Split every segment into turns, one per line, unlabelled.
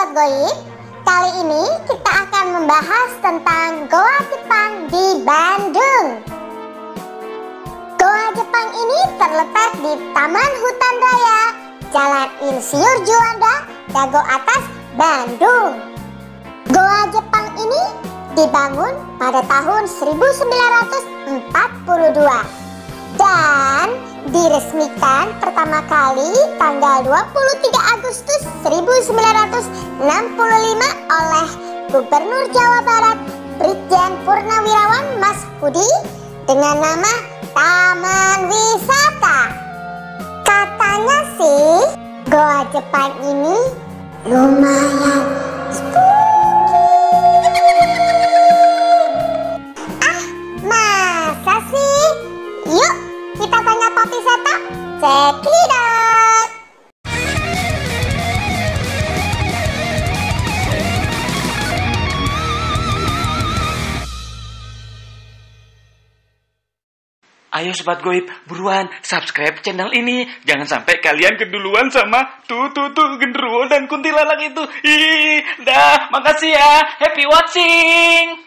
Sobat Goib, kali ini kita akan membahas tentang Goa Jepang di Bandung. Goa Jepang ini terletak di Taman Hutan Raya, Jalan Insinyur Juanda, Dago Atas, Bandung. Goa Jepang ini dibangun pada tahun 1942 dan diresmikan pertama kali tanggal 23 Agustus 1965 oleh Gubernur Jawa Barat Brigjen Purnawirawan Mas Hudi dengan nama Taman Wisata. Katanya sih Goa Jepang ini lumayan spooky. Masa sih? Yuk kita tanya Papi Seta. Check it out.
Ayo Sobat Goib, buruan subscribe channel ini. Jangan sampai kalian keduluan sama tuh genderuwo dan kuntilanak itu. Dah, makasih ya. Happy watching.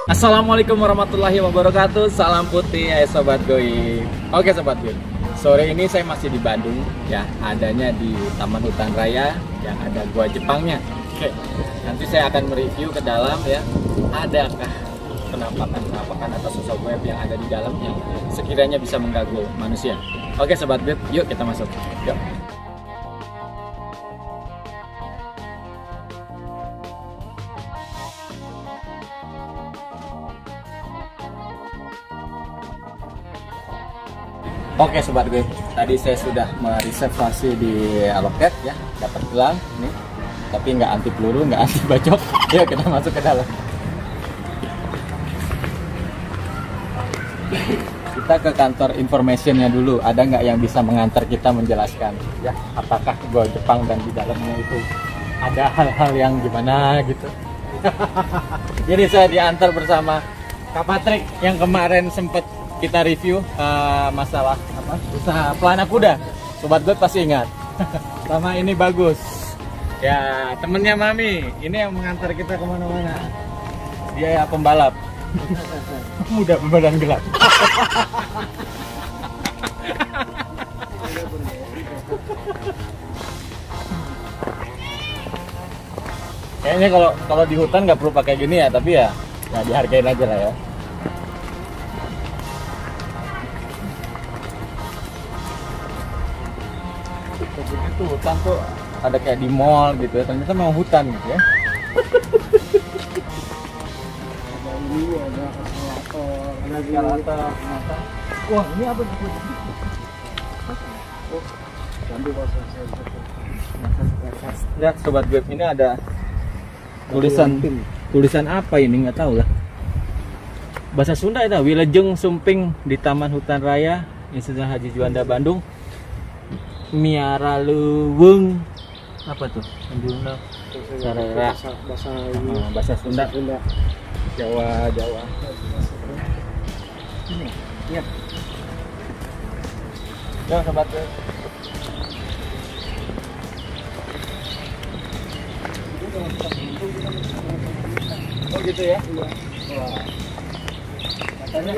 Assalamualaikum warahmatullahi wabarakatuh. Salam putih ya Sobat Goib. Oke Sobat Goib, sore ini saya masih di Bandung ya, adanya di Taman Hutan Raya yang ada Goa Jepangnya. Oke, nanti saya akan mereview ke dalam ya. Adakah penampakan atau sosok web yang ada di dalam yang sekiranya bisa mengganggu manusia. Oke Sobat Goib, yuk kita masuk. Yuk. Oke Sobat Goib, tadi saya sudah mereservasi di loket ya, dapat gelang nih, tapi nggak anti peluru, nggak anti bacok. Yuk kita masuk ke dalam. Kita ke kantor informationnya dulu, ada nggak yang bisa mengantar kita menjelaskan ya, apakah Goa Jepang dan di dalamnya itu ada hal-hal yang gimana gitu. Jadi saya diantar bersama Kak Patrick yang kemarin sempat kita review masalah apa, usaha pelana kuda. Sobat Goib pasti ingat. Sama ini bagus ya, temennya Mami ini yang mengantar kita kemana-mana. Dia ya pembalap muda berbadan gelap. Kayaknya kalau di hutan nggak perlu pakai gini ya, tapi ya dihargain aja lah ya. Itu hutan tuh ada kayak di mall gitu ya, ternyata memang hutan gitu ya. Ada ini, ada eskalator, wah ini apa nih? Lihat Sobat Goib, ini ada tulisan apa ini, nggak tahu lah. Bahasa Sunda itu, Wilujeng Sumping di Taman Hutan Raya Insinyur Haji Juanda Bandung. Miara Leuweung apa tuh? Anjuna Sarera. Bahasa Sunda. Jawa. Ini, lihat. Ya Sobat. Oh gitu ya? Wah. Katanya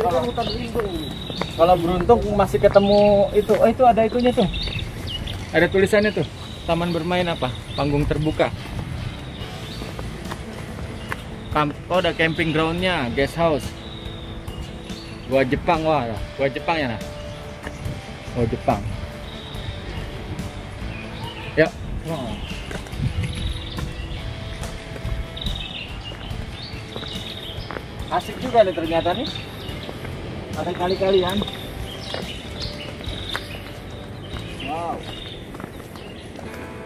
kalau beruntung masih ketemu itu. Oh itu ada itunya tuh. Ada tulisannya tuh, taman bermain apa? Panggung terbuka. Oh, ada camping groundnya, guest house. Goa Jepang, wah, Goa Jepang ya nah. Goa Jepang. Ya. Wow. Asik juga nih ternyata nih. Ada kali-kalian.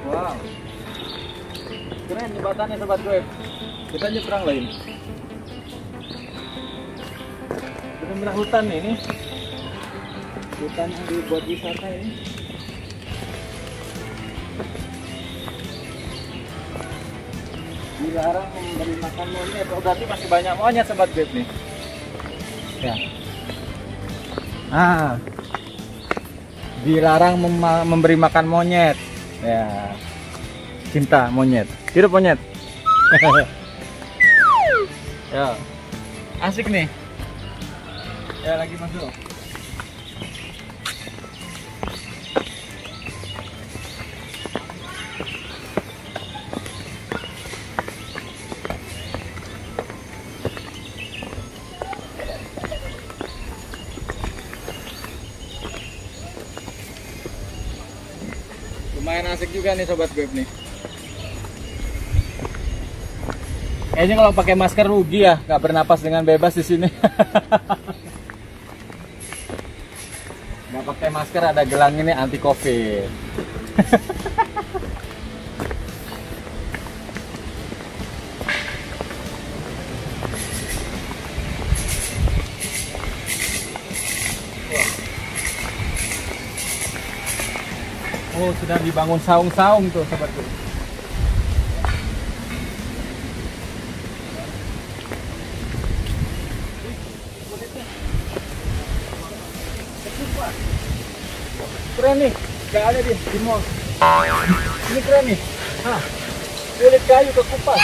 Wow, keren jembatannya Sobat Goib. Kita nyebrang lah ini. Benar-benar hutan nih ini. Hutan yang dibuat wisata ini. Dilarang memberi makan monyet. Oh, berarti masih banyak monyet Sobat Goib nih. Ya. dilarang memberi makan monyet. Ya, cinta monyet. Hidup monyet. Ya, asik nih. Ya, lagi masuk. Lumayan asik juga nih sobat gue nih. Kayaknya kalau pakai masker rugi ya, nggak bernapas dengan bebas di sini. Nggak pakai masker ada gelang ini anti covid. Oh, sudah dibangun saung-saung tuh sobatku. Keren nih, gak ada di mall. Ini keren nih. Hah, kulit kayu ke kupas.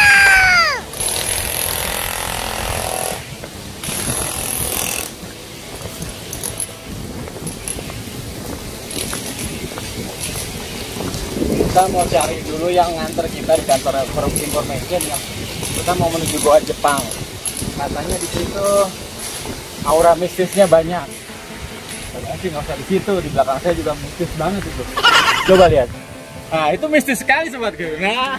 Kita mau cari dulu yang nganter kita di kantor information yang kita mau menuju Goa Jepang. Katanya di situ aura mistisnya banyak. Padahal sih nggak usah di situ, di belakang saya juga mistis banget itu. Coba lihat. Nah, itu mistis sekali sobatku. Nah.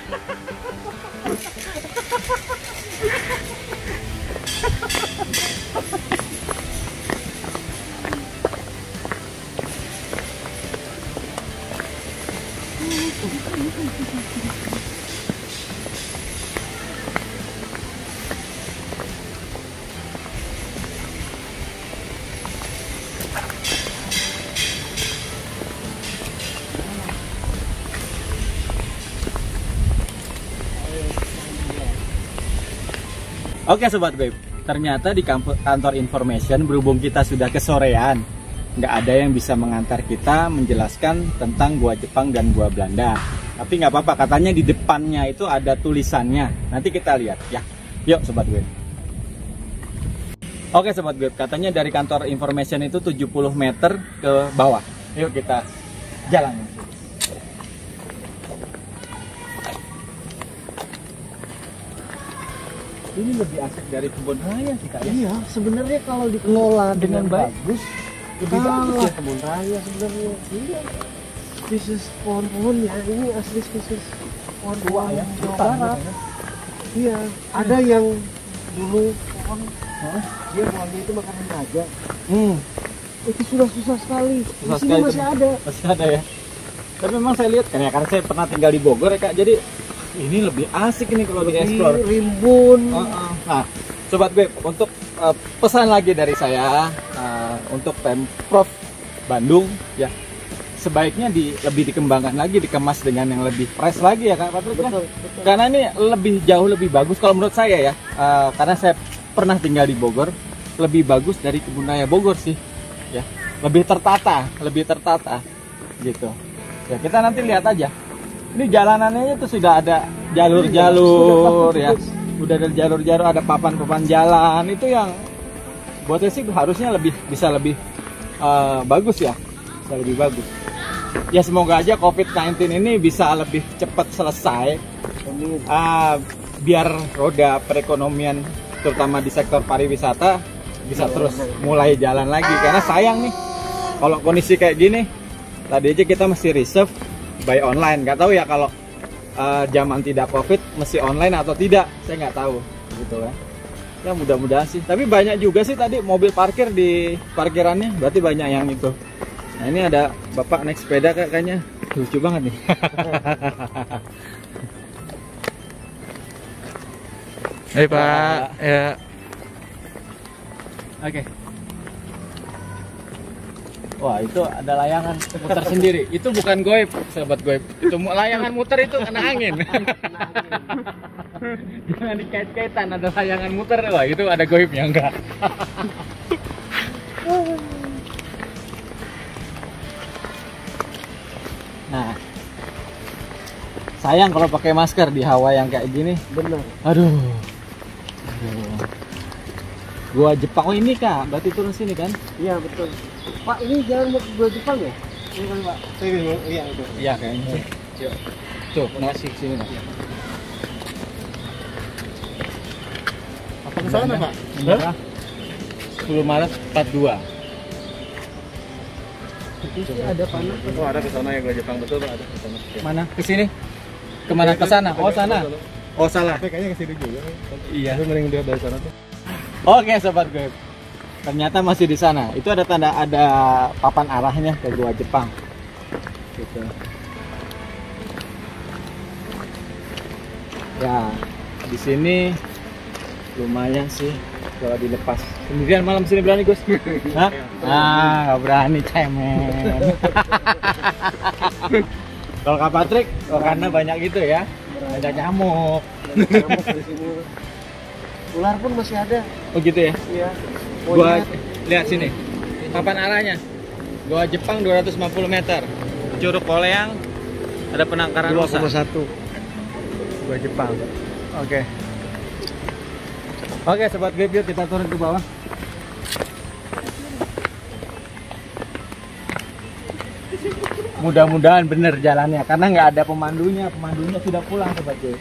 Oke sobat Babe, ternyata di kantor information berhubung kita sudah kesorean, nggak ada yang bisa mengantar kita menjelaskan tentang Goa Jepang dan Goa Belanda. Tapi nggak apa-apa, katanya di depannya itu ada tulisannya. Nanti kita lihat ya. Yuk sobat Babe. Oke sobat Babe, katanya dari kantor information itu 70 meter ke bawah. Yuk kita jalan. Ini lebih asik dari kebun raya sih Kak.
Iya, sebenarnya kalau dikelola dengan bagus,
lebih bagus ya
kebun raya sebenarnya. Iya. Spesies pohon-pohon ya, ini asli spesies pohon-pohon
ya,
Jawa Barat. Iya, ada yang dulu pohon, dia pohonnya itu makanan raja. Itu sudah susah sekali. Di sini masih ada.
Masih ada ya. Tapi memang saya lihat karena saya pernah tinggal di Bogor ya Kak. Jadi ini lebih asik nih kalau dieksplor.
Rimbun.
Nah, sobat Beb, untuk pesan lagi dari saya untuk Pemprov Bandung ya, sebaiknya lebih dikembangkan lagi, dikemas dengan yang lebih fresh lagi ya Kak Patrick.
Betul.
Karena ini jauh lebih bagus kalau menurut saya ya. Karena saya pernah tinggal di Bogor, lebih bagus dari kebun raya Bogor sih. Ya, lebih tertata gitu. Ya, kita nanti lihat aja. Ini jalanannya itu sudah ada jalur-jalur ya. Udah ada jalur-jalur, ada papan-papan jalan. Itu yang buat saya sih harusnya bisa lebih bagus ya. Bisa lebih bagus. Ya semoga aja COVID-19 ini bisa lebih cepat selesai. Biar roda perekonomian terutama di sektor pariwisata bisa terus mulai jalan lagi. Karena sayang nih kalau kondisi kayak gini, tadi aja kita mesti reserve by online. Nggak tahu ya kalau zaman tidak COVID mesti online atau tidak, saya nggak tahu gitu ya. Ya mudah-mudahan sih. Tapi banyak juga sih tadi mobil parkir di parkirannya, berarti banyak yang itu. Nah ini ada bapak naik sepeda kayaknya lucu banget nih. Hei Pak, ya. Oke. Wah itu ada layangan muter sendiri. Itu bukan goib, sahabat goib. Itu layangan muter itu kena angin. Jangan dikait-kaitan, ada layangan muter. Wah itu ada goibnya enggak. Nah, sayang kalau pakai masker di hawa yang kayak gini.
Benar.
Aduh. Gua Jepang. Oh ini Kak, berarti turun sini kan?
Iya betul. Pak, ini jalan mau ke Gua Jepang ya? Ini kan Pak. Iya itu.
Iya kayaknya. Tuh, masih sini Pak.
Apa ke sana Pak?
Hah? 10 Maret 42.
Itu sih ada panah.
Oh, ada ke sana ya Gua Jepang betul ada ke sana. Mana? Ke sini? Kemana ke sana? Oh, sana. Oh, salah.
Kayaknya ke sini juga.
Iya.
Tapi mending dia dari sana tuh.
Oke, sobat gue. Ternyata masih di sana. Itu ada tanda, ada papan arahnya ke Gua Jepang. Gitu. Ya, di sini lumayan sih kalau dilepas. Sendirian malam sini berani, Gus? Hah? Ah, nggak berani, cemen. Kalau Kak Patrick, oh, karena banyak gitu ya. Banyak nyamuk.
Nyamuk di sini. Ular pun masih ada.
Oh gitu ya?
Iya.
Gua lihat sini. Papan arahnya. Gua Jepang 250 meter. Curug Koleang. Ada penangkaran rusa.
2,1.
Gua Jepang. Oke. Oke, sobat Grip, yuk kita turun ke bawah. Mudah-mudahan bener jalannya karena nggak ada pemandunya. Pemandunya sudah pulang, sobat Grip.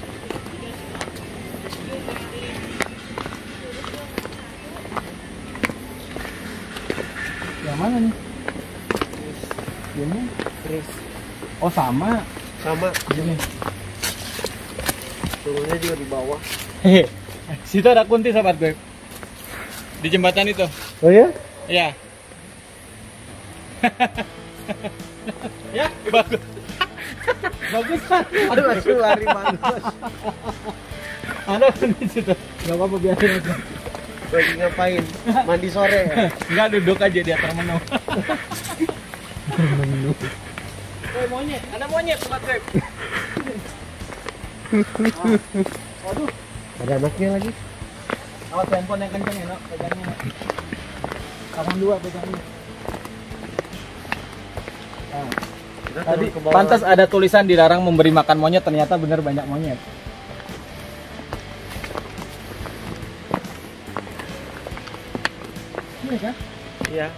Yang mana nih? Ini
Chris.
oh sama
Sama.
gini.
Turunnya juga di bawah.
Hehe. Situ ada kunti, sobat gue. Di jembatan itu.
Oh ya?
Iya. Ya, bagus. Bagus kan?
Aduh, langsung lari manusia.
Ada kunti situ. Gak apa-apa, biarin aja.
Lagi ngapain? Mandi sore ya?
Enggak, duduk aja di atas menu. Menu. Monyet, ada monyet, sobat gue. Waduh.
Ada anaknya lagi.
Awas handphone yang kenceng ya, no? Pegangnya. Tangan dua pegangnya. Nah, tadi pantas ada tulisan dilarang memberi makan monyet, ternyata bener banyak monyet. Ini kan?
Iya.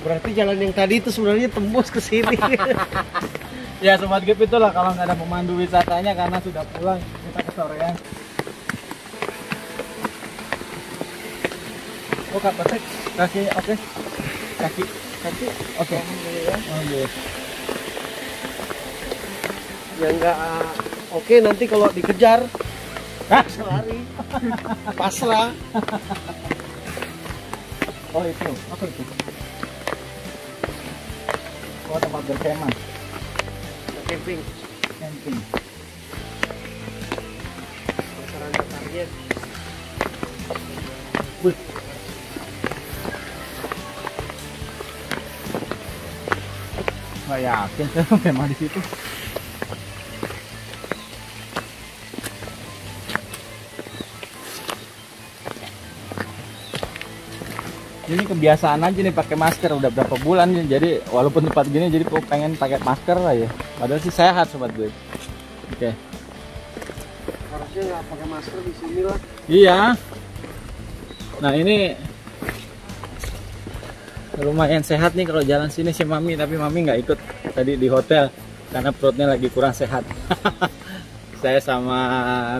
Berarti jalan yang tadi itu sebenarnya tembus ke sini.
Ya sobat Grip, itulah kalau nggak ada pemandu wisatanya karena sudah pulang kita kesorean. Oh Kak Patrick, kaki oke. Kaki oke. Oh iya.
Ya enggak oke, nanti kalau dikejar
Hah?
lari. Pasrah.
Oh itu, apa itu? Oh tempat berkemah,
Camping.
camping.
Masyarakat target.
Wih. Nggak yakin saya memang di situ. Ini kebiasaan aja nih pakai masker udah berapa bulan nih. Jadi walaupun tempat gini jadi kok pengen pakai masker aja. Padahal sih sehat sobat gue. Oke.
Harusnya nggak pakai masker di sini lah.
Iya. Nah ini lumayan sehat nih kalau jalan sini si Mami, tapi Mami nggak ikut tadi di hotel karena perutnya lagi kurang sehat. Saya sama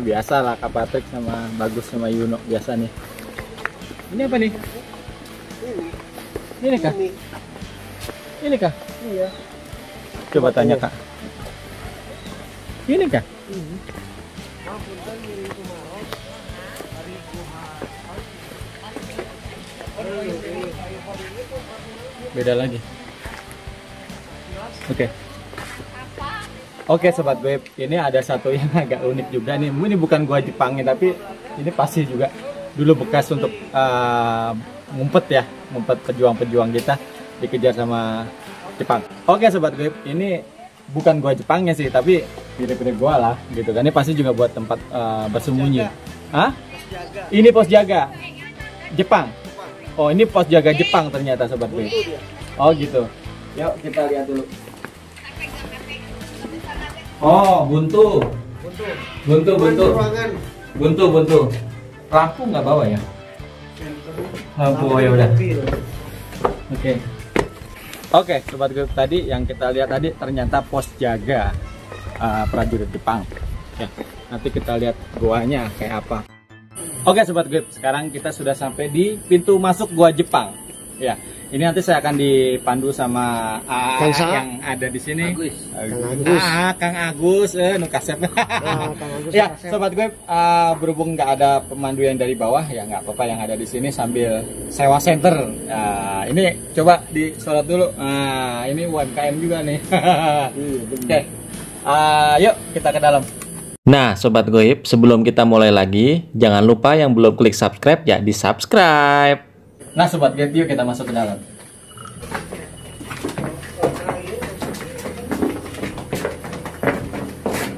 biasa lah Kak Patrick sama Bagus sama Yuno biasa nih. Ini apa nih? Ini kah? Ini kah?
Iya.
Coba tanya Kak. Ini kah? Beda lagi. Oke. Oke sobat gue, ini ada satu yang agak unik juga nih. Ini bukan gua Jepangnya, tapi ini pasti juga dulu bekas untuk ngumpet ya, ngumpet pejuang-pejuang kita dikejar sama Jepang. Oke sobat gue, ini bukan gua Jepangnya sih, tapi mirip-mirip gua lah gitu kan. Ini pasti juga buat tempat bersembunyi. Hah? Ini pos jaga Jepang. Oh ini pos jaga Jepang ternyata sobat gue. Oh gitu. Yuk kita lihat dulu. Oh, buntu. Buntu.
Ruangan.
Buntu. Lampu nggak bawa ya? Lampu ya udah. Oke, sobat grup, tadi yang kita lihat tadi ternyata pos jaga prajurit Jepang. Ya, nanti kita lihat goanya kayak apa. Oke, sobat grup, sekarang kita sudah sampai di pintu masuk gua Jepang. Ya, ini nanti saya akan dipandu sama
Kang Sa?
yang ada di sini.
Agus.
Kang Agus, nu kasep.
Kang Agus
Ya,
kasep.
sobat gue, berhubung nggak ada pemandu yang dari bawah, ya nggak apa-apa yang ada di sini sambil sewa center. Ini coba disorot dulu. Ini UMKM juga nih. Oke, yuk kita ke dalam.
Nah, Sobat Goib, sebelum kita mulai lagi, jangan lupa yang belum klik subscribe ya di subscribe.
Nah, sobat gue, yuk kita masuk ke dalam.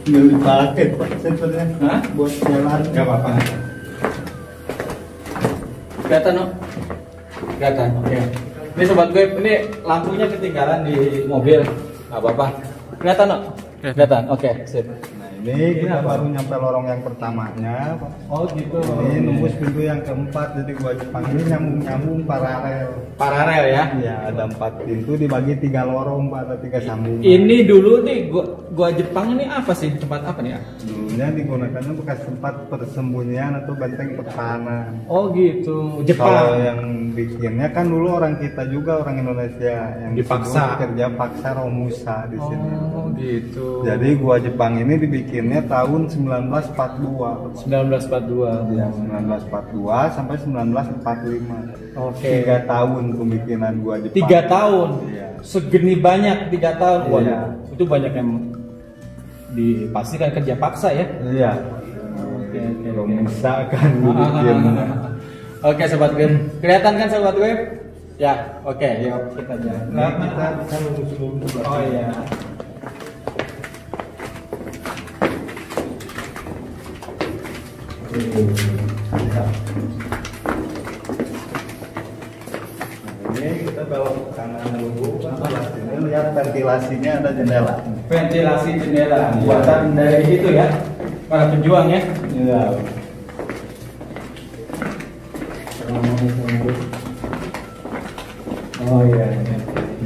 Nggak dipakai Pak senternya.
Hah?
Buat jalan.
Gak apa-apa. Kelihatan, no? Kelihatan, oke. Ini sobat gue, ini lampunya ketinggalan di mobil. Gak apa-apa. Kelihatan, no? Kelihatan, oke, sip.
Nah ini kita baru nyampe lorong yang pertamanya Pak.
Oh gitu.
Ini nembus pintu yang keempat, jadi gua Jepang ini nyambung paralel.
Paralel ya.
Ya ada 4 pintu dibagi 3 lorong Pak, ada 3 sambungan.
Ini dulu nih gua Jepang ini apa sih? Tempat apa nih?
Dulunya digunakannya bekas tempat persembunyian atau benteng pertahanan.
Oh gitu.
Kalau
Jepang.
yang bikinnya kan dulu orang kita juga, orang Indonesia yang
Dipaksa.
disebut kerja paksa Romusa di sini.
Oh gitu.
Jadi gua Jepang ini dibikinnya tahun 1942.
1942.
Ya, 1942 sampai 1945.
Oke.
3 tahun pembikinan gua Jepang.
3 tahun.
Iya.
Segeni banyak 3 tahun. Waduh.
Iya.
Itu banyak yang dipastikan kerja paksa ya.
Iya.
Oke.
Romusa kan dibikin.
Oke sobat gue, kelihatan kan sobat gue? Ya, oke, yuk kita jalan.
Nah, kita bisa lurus dulu.
Oh iya.
Ini kita belok ke kanan dulu. Ini lihat ventilasinya ada jendela.
Ventilasi jendela buatan dari itu ya, para pejuang ya.
Iya.
Oh iya.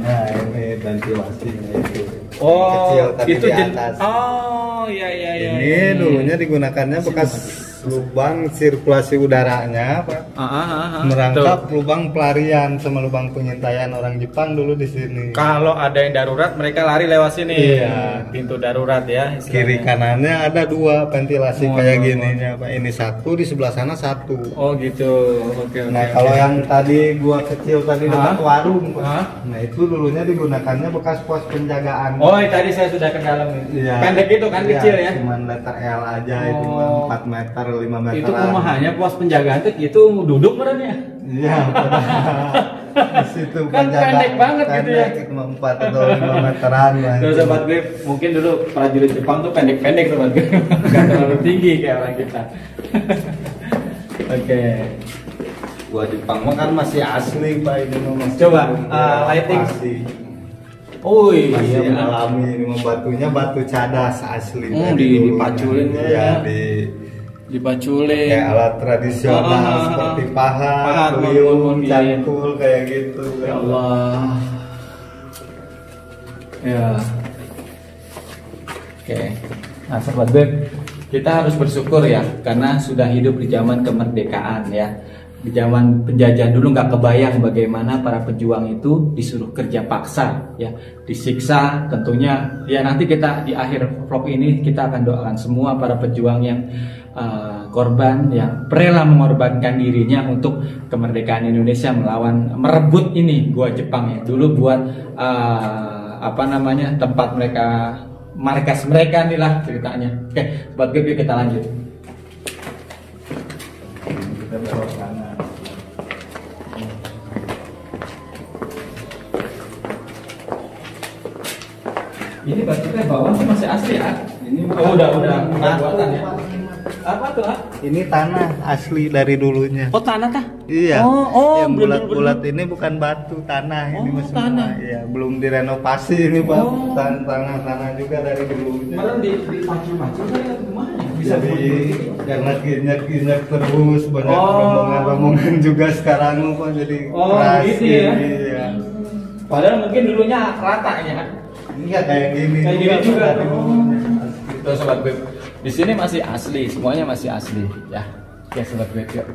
Nah, ini ventilasinya itu.
Oh,
Kecil tapi
itu
di atas.
Oh iya iya iya.
Ini
iya.
dulunya digunakannya bekas lubang sirkulasi udaranya, Pak. Merangkap lubang pelarian sama lubang pengintaian orang Jepang dulu di sini.
Kalau ada yang darurat mereka lari lewat sini.
Iya.
Pintu darurat ya. istilahnya.
Kiri kanannya ada 2 ventilasi
Oh,
kayak
oh,
gininya, Pak. Ini 1, di sebelah sana 1.
Oh gitu. Oke.
Nah, kalau yang tadi gua kecil tadi dekat
Hah?
warung, Pak.
Hah?
Nah, itu dulunya digunakannya bekas pos penjagaan.
Oh, tadi saya sudah ke dalam.
Iya.
Pendek itu kan
Iya,
kecil ya.
Cuman letter L aja, itu
Oh.
4 meter, 5 meter.
Itu kumahannya pos penjagaan itu duduk merenya.
Iya, di situ
Kan pendek banget gitu ya.
Pendek, cuma 4 atau 5 meteran lah.
Tuh
itu.
sobat gue, mungkin dulu prajurit Jepang tuh pendek-pendek sobat gue. Gak terlalu tinggi kayak orang kita. Oke.
Gua Jepang mah kan masih asli, Pak. Ini mah masih
Coba,
belum
lighting.
masih
Oh iya,
masih
benar.
alami. Ini mah batunya batu cadas asli.
Hmm,
dari dulu.
dipaculin
ya,
ya.
Dipaculin
Dipaculin.
kayak alat tradisional seperti pahat,
Pahat,
beliung,
mun, iya, iya.
cangkul kayak gitu.
Ya Allah. Ya. Oke. Nah, sobat Beb, kita harus bersyukur ya karena sudah hidup di zaman kemerdekaan ya. Di zaman penjajahan dulu nggak kebayang bagaimana para pejuang itu disuruh kerja paksa ya, disiksa tentunya. Ya nanti kita di akhir vlog ini kita akan doakan semua para pejuang yang korban yang rela mengorbankan dirinya untuk kemerdekaan Indonesia melawan merebut ini gua Jepang ya. Dulu buat apa namanya tempat mereka markas mereka nih lah ceritanya. Oke, buat gue kita lanjut.
Kita belok kanan.
Ini batunya bawah sih masih asli ya?
Ini
Oh, udah buatan ya? apa tuh?
Ini tanah asli dari dulunya.
Oh, tanah tah?
Iya.
Oh,
yang bulat-bulat ini bukan batu, tanah ini
Oh,
semua.
tanah.
Iya, belum direnovasi ini Pak. Tanah juga dari dulunya.
Kemarin di pacu-pacu kan gimana? Bisa
Jadi karena kinyak terus banyak rombongan juga sekarang Pak, jadi keras
gitu ya.
Iya.
Padahal mungkin dulunya ratanya kan?
Enggak kayak gini.
Kayak gini juga.
dari dulunya.
Itu sobat beb. Di sini masih asli, semuanya masih asli ya. Ya sobat beb yuk.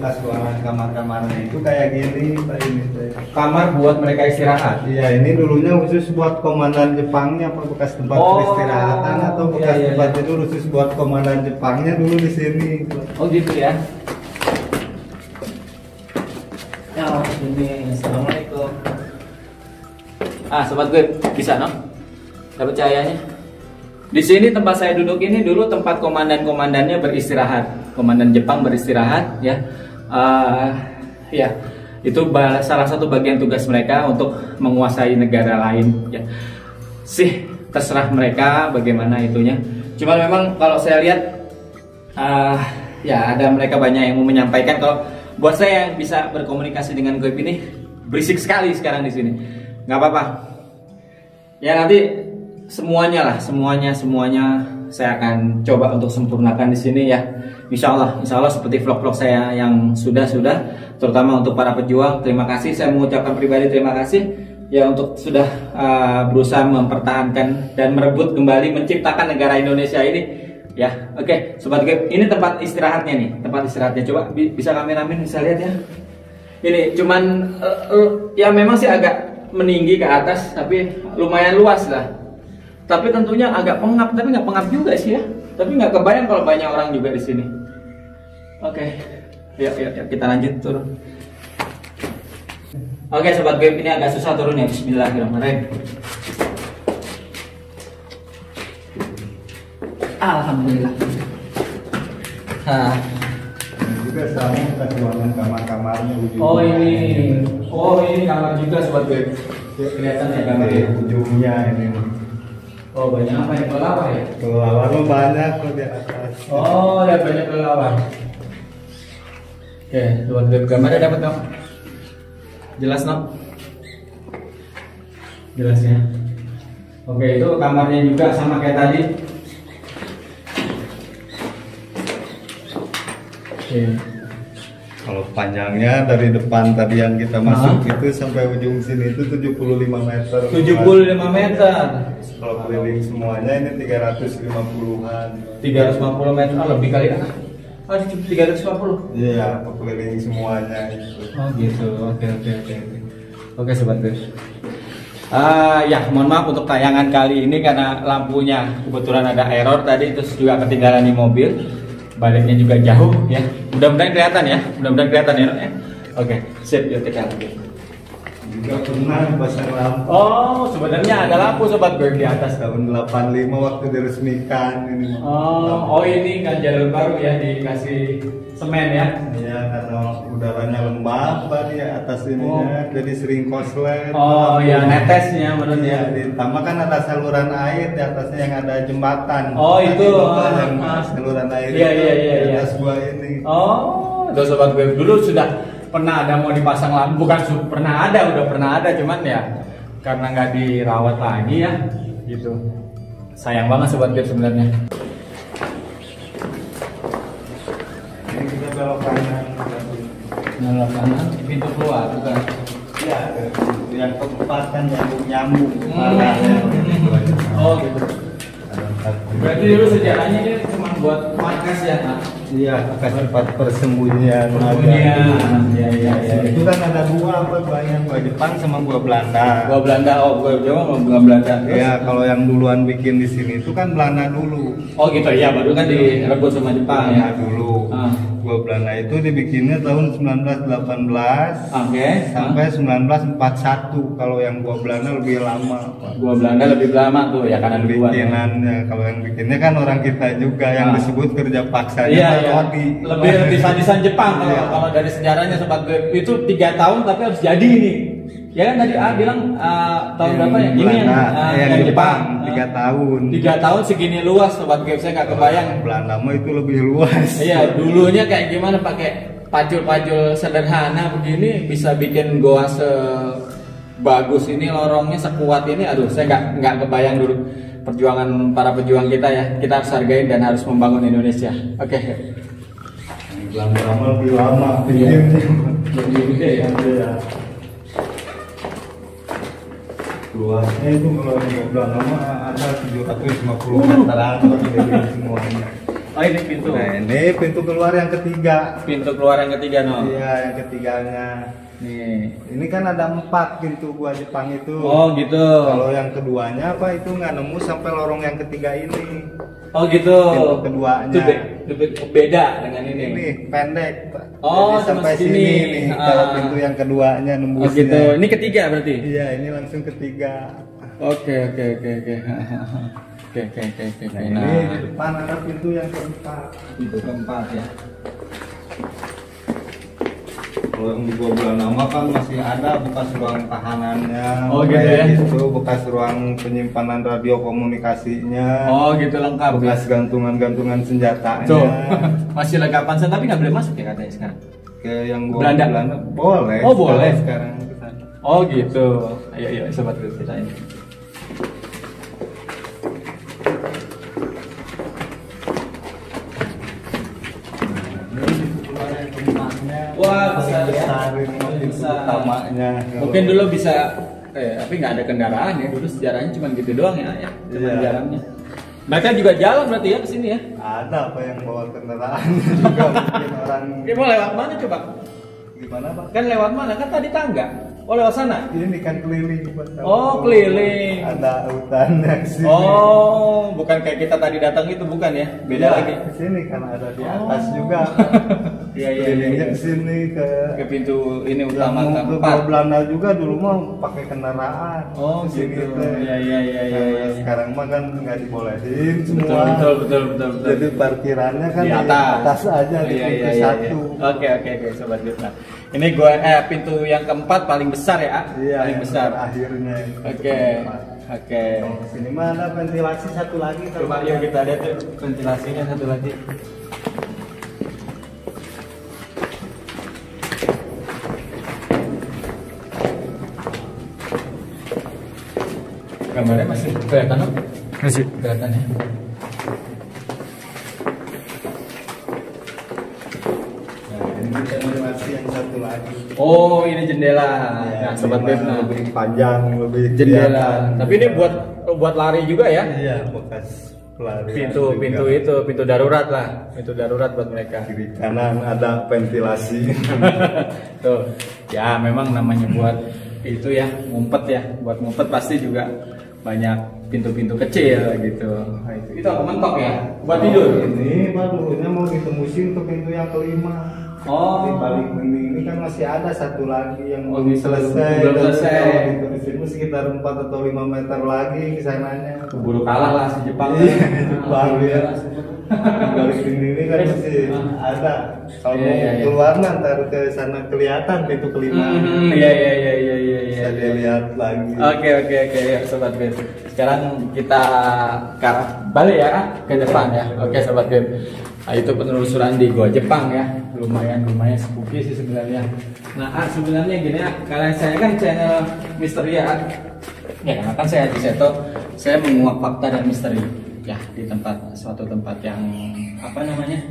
Bekas ruangan kamar-kamarnya itu kayak gini Pak ini.
Kamar buat mereka istirahat.
Iya, ini dulunya khusus buat komandan Jepangnya Pak, bekas tempat peristirahatan atau bekas tempat tidur khusus buat komandan Jepangnya dulu di sini.
Oh gitu ya. Ya, ini assalamualaikum. Sobat gue bisa no? Dapat cahayanya? Di sini tempat saya duduk ini dulu tempat komandan-komandannya beristirahat. Komandan Jepang beristirahat ya. Ya, itu salah satu bagian tugas mereka untuk menguasai negara lain ya. Sih, terserah mereka bagaimana itunya. Cuma memang kalau saya lihat ya ada mereka banyak yang mau menyampaikan. Kalau buat saya yang bisa berkomunikasi dengan Goib ini berisik sekali sekarang di sini. Nggak apa-apa. Ya nanti semuanya saya akan coba untuk sempurnakan di sini ya. Insya Allah seperti vlog-vlog saya yang sudah, terutama untuk para pejuang. Terima kasih, saya mengucapkan pribadi terima kasih ya untuk sudah berusaha mempertahankan dan merebut kembali menciptakan negara Indonesia ini ya. Oke, sobat Goib, ini tempat istirahatnya nih, Coba bisa kameramen bisa lihat ya. Ini cuman ya memang sih agak meninggi ke atas, tapi lumayan luas lah. Tapi tentunya agak pengap, tapi nggak pengap juga sih ya. Tapi nggak kebayang kalau banyak orang juga di sini. Oke, yuk, kita lanjut turun. Oke, sobat Goib, ini agak susah turun ya. Bismillahirrahmanirrahim. Alhamdulillah.
Ini juga sama bekas ruangan kamar-kamarnya ujungnya.
Oh ini kamar juga sobat Goib. Kelihatan ya kamarnya.
Ujungnya ini.
Oh banyak apa ya? Kelelawar ya?
Kelelawar banyak kok di atas.
Oh ya banyak kelelawar. Oke, sobat Goib, gambarnya dapat dong. Jelas no? Jelas ya. Oke, itu kamarnya juga sama kayak tadi. Oke.
Kalau panjangnya dari depan tadi yang kita masuk itu sampai ujung sini itu 75 meter.
75 meter.
Kalau keliling semuanya ini 350-an.
350 meter, lebih kali ya? 350.
Iya, keliling semuanya itu.
Oh gitu. Oke. Oke sobat Goib. Ya mohon maaf untuk tayangan kali ini karena lampunya kebetulan ada error tadi, terus juga ketinggalan di mobil. Baliknya juga jauh ya. Mudah-mudahan kelihatan ya. Ya. Oke, sip, yuk kita lanjut.
Juga pernah pasang lampu.
Oh, sebenarnya ada lampu sobat Goib di atas.
Tahun 85 waktu diresmikan ini.
Oh ini kan jalur baru ya, dikasih semen ya.
Iya, karena udaranya lembab tadi ya atas ininya, jadi sering koslet.
Oh ya, netesnya menurut ya.
Ditambah kan ada saluran air di atasnya yang ada jembatan.
Oh itu
yang saluran air
iya.
di atas gua ini.
Oh, itu sobat Goib dulu sudah pernah ada mau dipasang lampu, bukan udah pernah ada, cuman ya karena nggak dirawat lagi ya, gitu. Sayang banget sobat Goib sebenarnya.
Ini kita belok kanan.
Belok kanan, pintu keluar bukan?
Iya, yang keempat kan nyambung.
Oh gitu. Berarti dulu sejarahnya ini cuma buat markas ya, Pak?
Iya, bekas tempat persembunyian.
Iya.
Itu kan ada gua banyak, gua Jepang sama gua Belanda.
Gua Belanda, gua Jawa sama gua Belanda.
Iya, kalau yang duluan bikin di sini itu kan Belanda dulu.
Oh gitu ya, baru kan direbut sama Jepang ya.
Dulu.
Ah.
Gua Gua Belanda itu dibikinnya tahun 1918 sampai 1941. Kalau yang gua Belanda lebih lama.
Gua Belanda lebih lama tuh ya, karena
bikinannya. Kalau yang bikinnya kan orang kita juga yang disebut kerja paksanya.
Iya. Lebih sadisan Jepang kalau dari sejarahnya Sobat Goib. Itu 3 tahun tapi harus jadi ini. Ya kan tadi bilang tahun berapa ya? Ini yang Jepang
3 tahun.
3 tahun segini luas Sobat Goib, saya nggak kebayang.
Belanda mah itu lebih luas.
Iya, dulunya kayak gimana pakai pacul-pacul sederhana begini bisa bikin goa sebagus ini, lorongnya sekuat ini. Aduh, saya nggak kebayang dulu perjuangan para pejuang kita ya. Kita harus hargain dan harus membangun Indonesia. Oke.
Belanda lebih lama bikinnya.
Lebih gede ya.
Luasnya itu kalau yang Belanda mah ada 750 meteran semuanya.
Oh, ini pintu.
Nah, ini pintu keluar yang ketiga.
Pintu keluar yang ketiga, no.
Iya, yang ketiganya.
Nih.
Ini kan ada 4 pintu gua Jepang itu.
Oh, gitu.
Kalau yang keduanya apa itu nggak nemu sampai lorong yang ketiga ini.
Oh, gitu.
Pintu keduanya.
Itu beda dengan ini.
Ini pendek, Pak.
Oh,
jadi sampai sini nih. Kalau pintu yang keduanya nembusnya.
Oh, gitu. Ini ketiga berarti?
Iya, ini langsung ketiga.
Oke.
Nah, ini di depan ada pintu yang keempat.
Pintu keempat ya.
Kalau yang di gua Belanda kan masih ada bekas ruang tahanannya.
Oh, gitu ya.
Itu bekas ruang penyimpanan radio komunikasinya.
Oh, gitu lengkap.
Bekas gantungan-gantungan senjatanya.
Tuh. Masih lengkapan tapi nggak boleh masuk ya katanya sekarang.
Ke yang gua
Belanda.
Boleh.
Oh, boleh
sekarang kita.
Oh, gitu. Ayo Sobat Goib kita ini. Wah, besar ya.
Utamanya.
Mungkin dulu bisa tapi nggak ada kendaraan ya, dulu sejarahnya cuma gitu doang ya, cuma jalannya. Mereka juga jalan berarti ya ke sini ya?
Ada apa yang bawa kendaraan juga mungkin orang.
Dia mau lewat mana coba?
Gimana, Pak?
Kan lewat mana? Kan tadi tangga. Oh, lewat sana?
Ini kan keliling.
Oh, keliling.
Ada hutannya di sini.
Oh, bukan kayak kita tadi datang itu, bukan ya? Beda lagi.
Di sini kan ada di atas juga.
Iya.
Ke sini
ke pintu ini utama
ke
keempat.
Belanda juga dulu mau pakai kendaraan.
Oh,
Kesini
gitu.
teh.
Iya.
Sekarang mah kan nggak dibolehin semua.
Betul.
Jadi parkirannya kan
di
atas aja di pintu satu.
Oke, Sobat Goib. Nah, ini gua pintu yang keempat paling besar ya,
Iya,
paling besar.
Akhirnya.
Oke.
Sini mah ada ventilasi satu lagi.
Coba yuk kita lihat tuh ventilasinya satu lagi. Gambarnya masih kelihatan, no? Masih kelihatan ya.
Ventilasi yang satu lagi.
Oh, ini jendela.
Ya,
nah, Sobat Goib,
lebih panjang, lebih
jendela.
kelihatan.
Tapi ini buat lari juga ya?
Iya, bekas pelarian.
Pintu darurat lah. Pintu darurat buat mereka.
Kiri kanan ada ventilasi.
Tuh. Ya, memang namanya buat itu ya, ngumpet ya. Buat ngumpet pasti juga banyak pintu-pintu kecil gitu. Nah, itu apa mentok ya? Buat tidur.
Ini dulunya mau ditembusin ke pintu yang kelima.
Oh.
Di balik ini kan masih ada satu lagi yang
belum selesai.
Di sini sekitar 4 atau 5 meter lagi ke sananya.
Keburu kalah lah si Jepang.
Jepang ya. Balik ini kan masih ada. Kalau mau keluar ntar ke sana kelihatan pintu kelima.
Iya.
Bisa dilihat lagi.
Oke ya Sobat Goib. Sekarang kita ke arah balik ya, ke depan ya. Oke Sobat Goib. Nah, itu penelusuran di Goa Jepang ya, lumayan spooky sih sebenarnya. Nah, sebenarnya gini ya, karena saya kan channel misteri ya, karena kan saya di Seto, saya menguak fakta dan misteri ya di suatu tempat yang apa namanya,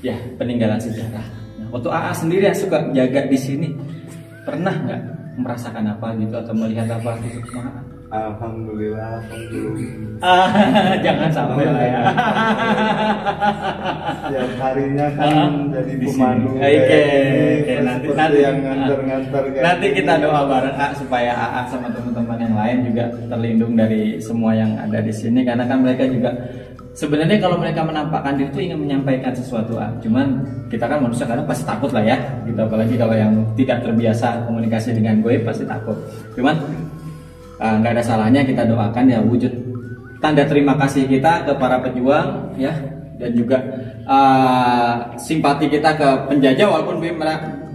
ya peninggalan sejarah. Nah, waktu AA sendiri yang suka jaga di sini, pernah nggak merasakan apa gitu atau melihat apa gitu?
Alhamdulillah belum.
Jangan sampai lah ya.
Setiap harinya kan jadi
di
pemandu.
Oke,
Nanti
nanti
yang nganter-nganter.
nanti kita doa bareng supaya AA sama teman-teman yang lain juga terlindung dari semua yang ada di sini, karena kan mereka juga sebenarnya kalau mereka menampakkan diri itu ingin menyampaikan sesuatu, cuman kita kan manusia kadang pasti takut lah ya, gitu. Apalagi kalau yang tidak terbiasa komunikasi dengan goib pasti takut. Cuman nggak ada salahnya kita doakan ya, wujud tanda terima kasih kita ke para pejuang ya, dan juga simpati kita ke penjajah, walaupun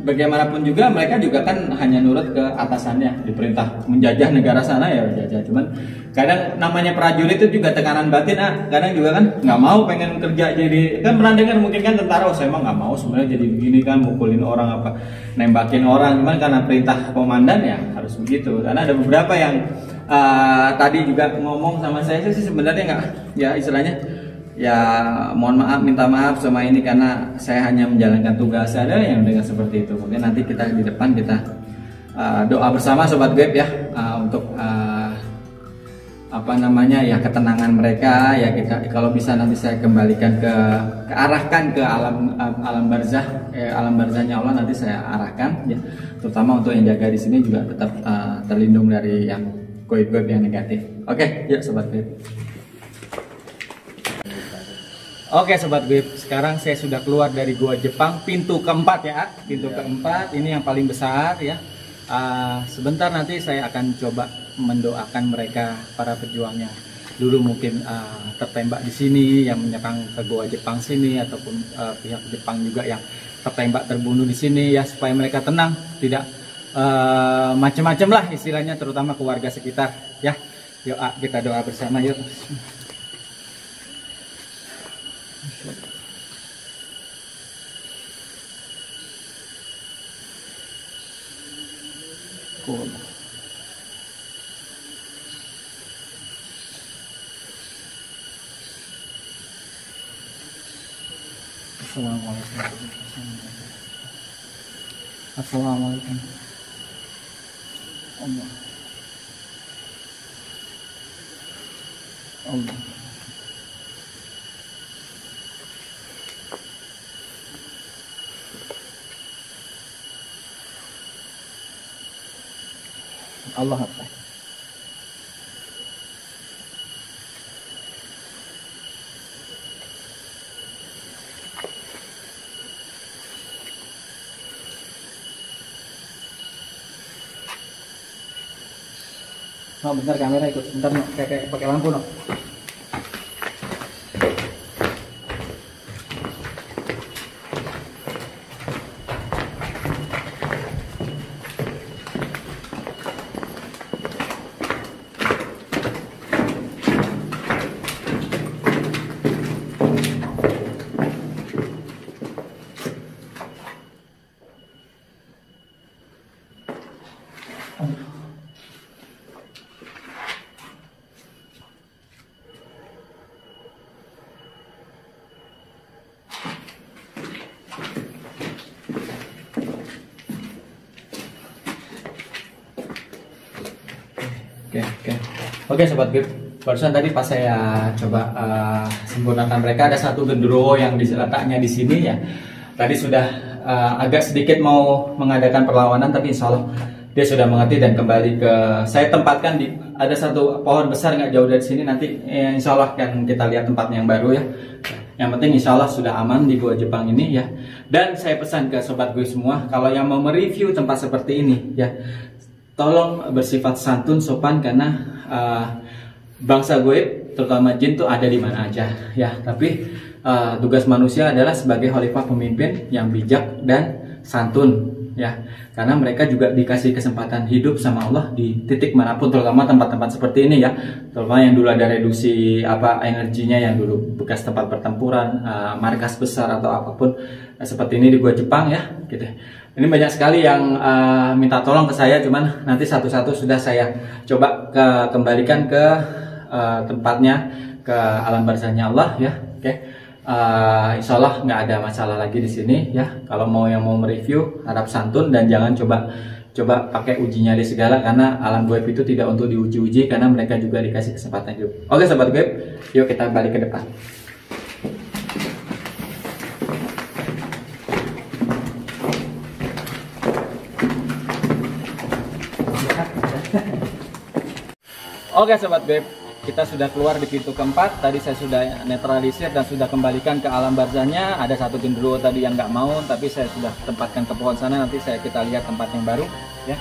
bagaimanapun juga mereka juga kan hanya nurut ke atasannya, diperintah menjajah negara sana ya jajah. Cuman kadang namanya prajurit itu juga tekanan batin, kadang juga kan nggak mau, pengen kerja jadi, kan pernah dengar mungkin kan tentara, saya emang nggak mau sebenarnya jadi begini kan, mukulin orang apa, nembakin orang, cuman karena perintah komandan ya harus begitu. Karena ada beberapa yang tadi juga ngomong sama saya sih sebenarnya nggak, ya istilahnya ya mohon maaf, minta maaf sama ini karena saya hanya menjalankan tugas. Ada yang dengan seperti itu. Mungkin nanti kita di depan kita doa bersama sobat goib ya, untuk apa namanya ya, ketenangan mereka ya. Kita kalau bisa nanti saya kembalikan arahkan ke alam barzah, alam barzahnya Allah, nanti saya arahkan ya, terutama untuk yang jaga di sini juga tetap terlindung dari yang goib-goib yang negatif. Oke, ya sobat goib. Oke sobat goib, sekarang saya sudah keluar dari Goa Jepang, pintu keempat ya, pintu keempat ini yang paling besar ya. Sebentar nanti saya akan coba mendoakan mereka, para pejuangnya. Dulu mungkin tertembak di sini, yang menyerang ke Goa Jepang sini, ataupun pihak Jepang juga yang tertembak terbunuh di sini ya, supaya mereka tenang, tidak macam-macam lah istilahnya, terutama keluarga sekitar ya. Yuk kita doa bersama yuk. Assalamualaikum. Allah. Allah. Allah Akbar. No, bentar kamera ikut, bentar no, kayak pakai lampu no. Oke sobat goib, barusan tadi pas saya coba sempurnakan mereka, ada satu genderuwo yang letaknya di sini ya. Tadi sudah agak sedikit mau mengadakan perlawanan, tapi insya Allah dia sudah mengerti dan kembali ke, saya tempatkan di, ada satu pohon besar nggak jauh dari sini, nanti insya Allah kan kita lihat tempatnya yang baru ya. Yang penting insya Allah sudah aman di Goa Jepang ini ya. Dan saya pesan ke sobat goib semua, kalau yang mau mereview tempat seperti ini ya, tolong bersifat santun, sopan, karena bangsa goib terutama jin tuh ada di mana aja ya. Tapi tugas manusia adalah sebagai khalifah pemimpin yang bijak dan santun ya, karena mereka juga dikasih kesempatan hidup sama Allah di titik manapun, terutama tempat-tempat seperti ini ya, terutama yang dulu ada reduksi energinya, yang dulu bekas tempat pertempuran, markas besar atau apapun seperti ini di Goa Jepang ya gitu. Ini banyak sekali yang minta tolong ke saya, cuman nanti satu-satu sudah saya coba kembalikan ke tempatnya, ke alam barzahnya Allah ya. Oke. Insya Allah nggak ada masalah lagi di sini ya. Kalau yang mau mereview, harap santun dan jangan coba coba pakai uji nyali segala, karena alam goib itu tidak untuk diuji-uji, karena mereka juga dikasih kesempatan hidup. Oke sobat goib, yuk kita balik ke depan. Oke sobat goib, kita sudah keluar di pintu keempat. Tadi saya sudah netralisir dan sudah kembalikan ke alam barzahnya. Ada satu genderuwo tadi yang nggak mau, tapi saya sudah tempatkan ke pohon sana. Nanti kita lihat tempat yang baru ya.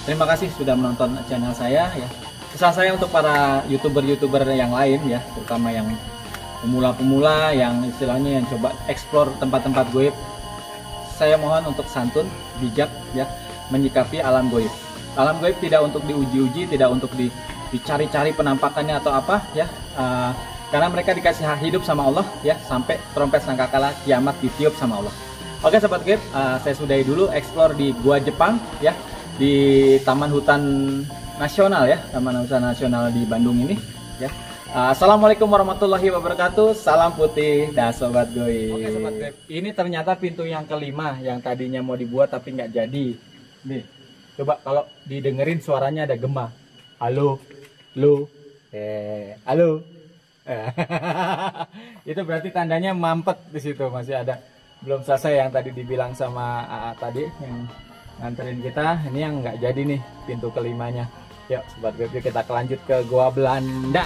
Terima kasih sudah menonton channel saya ya. Pesan saya untuk para youtuber yang lain ya, terutama yang pemula-pemula yang istilahnya yang coba explore tempat-tempat goib. Saya mohon untuk santun, bijak ya, menyikapi alam goib. Alam goib tidak untuk diuji-uji, tidak untuk dicari-cari penampakannya atau apa ya, karena mereka dikasih hak hidup sama Allah ya, sampai trompet sangkakala kiamat ditiup sama Allah. Oke sobat goib, saya sudahi dulu explore di Gua Jepang ya, di Taman Hutan Nasional ya, Taman Hutan Nasional di Bandung ini ya. Assalamualaikum warahmatullahi wabarakatuh. Salam putih dah sobat goib. Oke sobat goib, ini ternyata pintu yang kelima yang tadinya mau dibuat tapi nggak jadi. Nih, coba kalau didengerin suaranya ada gema. Halo, halo, halo. Itu berarti tandanya mampet di situ, masih ada. Belum selesai yang tadi dibilang sama AA tadi yang nganterin kita. Ini yang nggak jadi nih pintu kelimanya. Yuk sobat goib, kita lanjut ke Gua Belanda.